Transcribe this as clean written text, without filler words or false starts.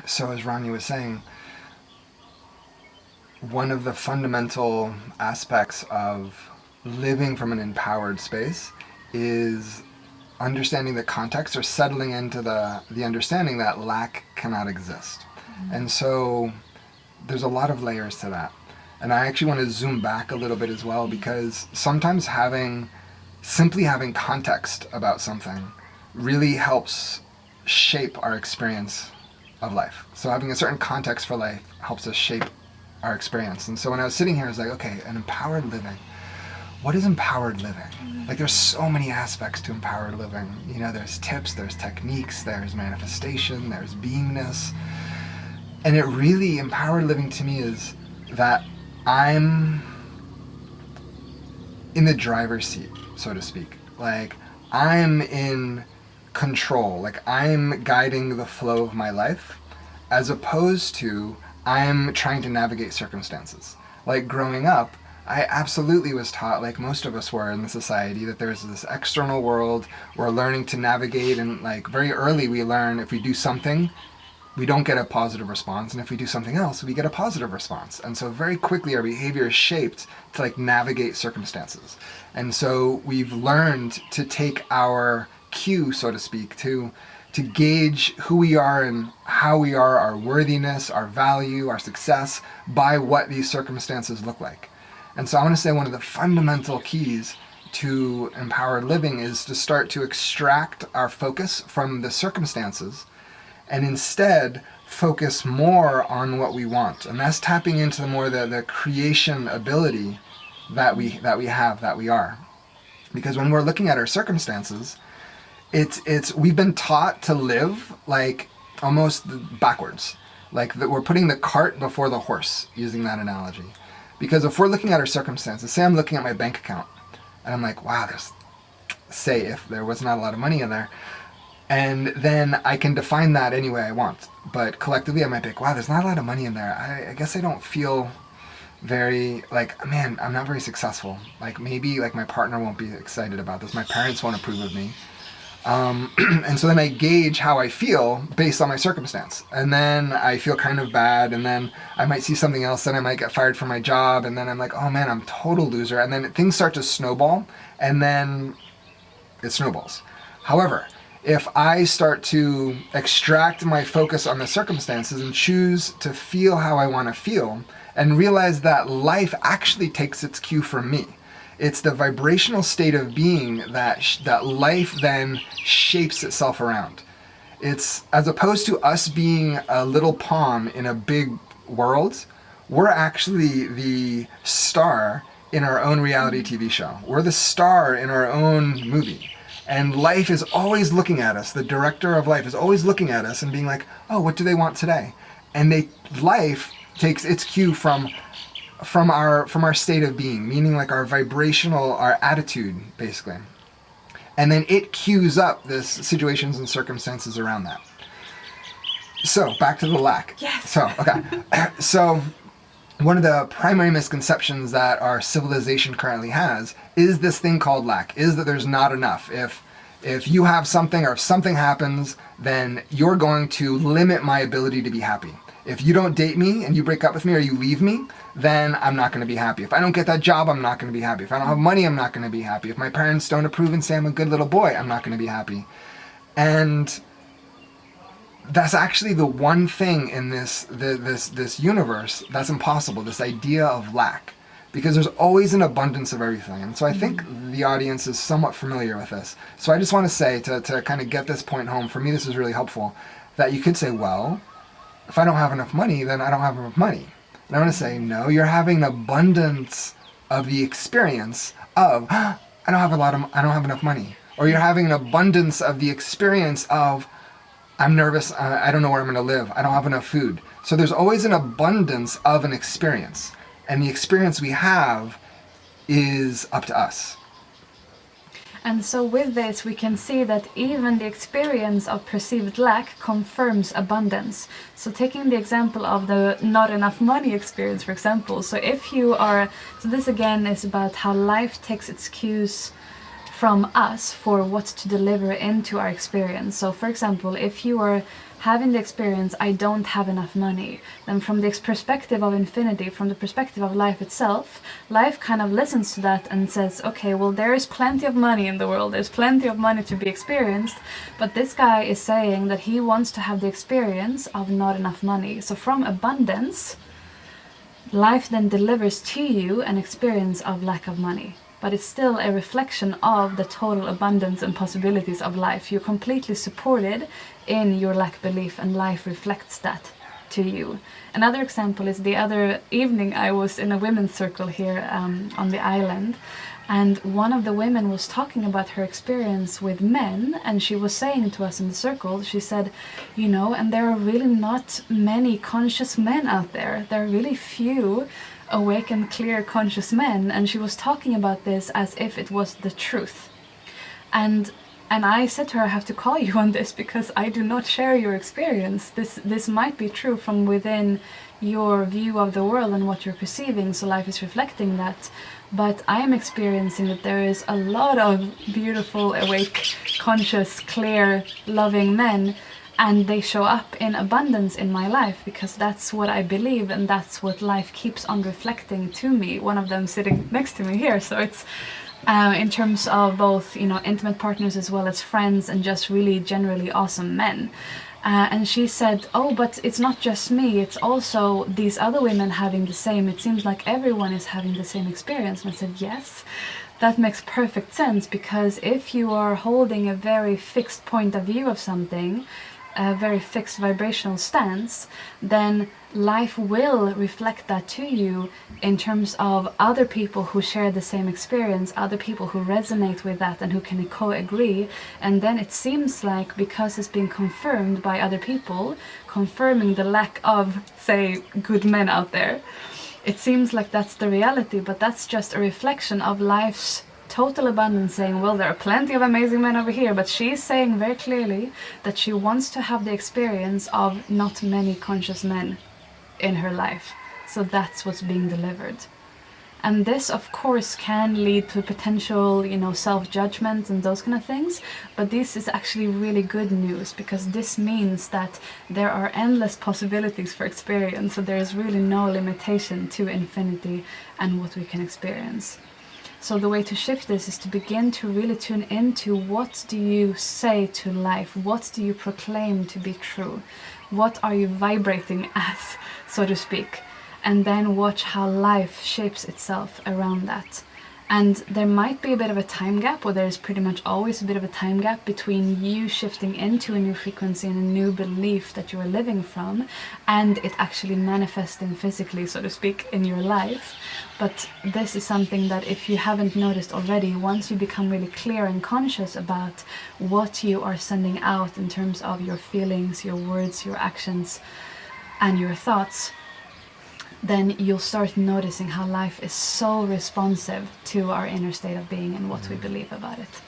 So as Ronja was saying, one of the fundamental aspects of living from an empowered space is understanding the context, or settling into the understanding that lack cannot exist. And so there's a lot of layers to that. And I actually want to zoom back a little bit as well, because sometimes simply having context about something really helps shape our experience of life. So having a certain context for life helps us shape our experience. And so when I was sitting here, I was like, okay, an empowered living. What is empowered living? Like, there's so many aspects to empowered living. You know, there's tips, there's techniques, there's manifestation, there's beingness. And it really, empowered living to me is that I'm in the driver's seat, so to speak. Like, I'm in control. Like, I'm guiding the flow of my life, as opposed to I'm trying to navigate circumstances. Like, growing up, I absolutely was taught, like most of us were in the society, that there's this external world we're learning to navigate, and like very early we learn if we do something, we don't get a positive response, and if we do something else, we get a positive response. And so very quickly our behavior is shaped to like navigate circumstances. And so we've learned to take our cue, so to speak, to gauge who we are and how we are, our worthiness, our value, our success, by what these circumstances look like. And so I want to say one of the fundamental keys to empowered living is to start to extract our focus from the circumstances and instead focus more on what we want. And that's tapping into the creation ability that we are. Because when we're looking at our circumstances, we've been taught to live like almost backwards. Like that we're putting the cart before the horse, using that analogy. Because if we're looking at our circumstances, say I'm looking at my bank account, and I'm like, wow, say if there was not a lot of money in there, and then I can define that any way I want. But collectively I might be like, wow, there's not a lot of money in there. I guess I don't feel very, like, man, I'm not very successful. Like, maybe like my partner won't be excited about this. My parents won't approve of me. And so then I gauge how I feel based on my circumstance. And then I feel kind of bad, and then I might see something else, then I might get fired from my job, and then I'm like, oh man, I'm a total loser. And then things start to snowball, and then it snowballs. However, if I start to extract my focus on the circumstances and choose to feel how I want to feel, and realize that life actually takes its cue from me. It's the vibrational state of being that life then shapes itself around. It's, as opposed to us being a little pawn in a big world, we're actually the star in our own reality TV show. We're the star in our own movie. And life is always looking at us. The director of life is always looking at us and being like, oh, what do they want today? And life takes its cue from our state of being, meaning like our vibrational, our attitude, basically. And then it cues up the situations and circumstances around that. So back to the lack. Yes. So, okay. So one of the primary misconceptions that our civilization currently has is this thing called lack, is that there's not enough. If you have something, or if something happens, then you're going to limit my ability to be happy. If you don't date me and you break up with me or you leave me, then I'm not going to be happy. If I don't get that job, I'm not going to be happy. If I don't have money, I'm not going to be happy. If my parents don't approve and say I'm a good little boy, I'm not going to be happy. And that's actually the one thing in this universe that's impossible, this idea of lack. Because there's always an abundance of everything. And so I think the audience is somewhat familiar with this. So I just want to say, to kind of get this point home, for me this is really helpful, that you could say, well, if I don't have enough money, then I don't have enough money. And I want to say, no, you're having an abundance of the experience of, I don't have enough money. Or you're having an abundance of the experience of, I'm nervous, I don't know where I'm going to live, I don't have enough food. So there's always an abundance of an experience. And the experience we have is up to us. And so with this, we can see that even the experience of perceived lack confirms abundance. So taking the example of the not enough money experience, for example. So this again is about how life takes its cues from us for what to deliver into our experience. So for example, if you are having the experience, I don't have enough money, then from the perspective of infinity, from the perspective of life itself, life kind of listens to that and says, okay, well, there is plenty of money in the world, there's plenty of money to be experienced, but this guy is saying that he wants to have the experience of not enough money. So from abundance, life then delivers to you an experience of lack of money. But it's still a reflection of the total abundance and possibilities of life. You're completely supported in your lack belief, and life reflects that to you. Another example is the other evening I was in a women's circle here on the island, and one of the women was talking about her experience with men, and she was saying to us in the circle, she said, you know, and there are really not many conscious men out there. There are really few awake and clear conscious men, and she was talking about this as if it was the truth. And I said to her, I have to call you on this because I do not share your experience. This might be true from within your view of the world and what you're perceiving, so life is reflecting that. But I am experiencing that there is a lot of beautiful, awake, conscious, clear, loving men, and they show up in abundance in my life because that's what I believe, and that's what life keeps on reflecting to me. One of them sitting next to me here, so it's in terms of both, you know, intimate partners as well as friends, and just really generally awesome men. And she said, oh, but it's not just me, it's also these other women having the same. It seems like everyone is having the same experience. And I said, yes, that makes perfect sense, because if you are holding a very fixed point of view of something, a very fixed vibrational stance, then life will reflect that to you in terms of other people who share the same experience, other people who resonate with that and who can co-agree. And then it seems like, because it's been confirmed by other people, confirming the lack of, say, good men out there, it seems like that's the reality, but that's just a reflection of life's total abundance, saying, well, there are plenty of amazing men over here, but she's saying very clearly that she wants to have the experience of not many conscious men in her life. So that's what's being delivered. And this, of course, can lead to potential, you know, self-judgment and those kind of things. But this is actually really good news, because this means that there are endless possibilities for experience. So there is really no limitation to infinity and what we can experience. So the way to shift this is to begin to really tune into, what do you say to life? What do you proclaim to be true? What are you vibrating as, so to speak? And then watch how life shapes itself around that. And there might be a bit of a time gap, or there's pretty much always a bit of a time gap between you shifting into a new frequency and a new belief that you are living from, and it actually manifesting physically, so to speak, in your life. But this is something that, if you haven't noticed already, once you become really clear and conscious about what you are sending out in terms of your feelings, your words, your actions, and your thoughts, then you'll start noticing how life is so responsive to our inner state of being and what we believe about it.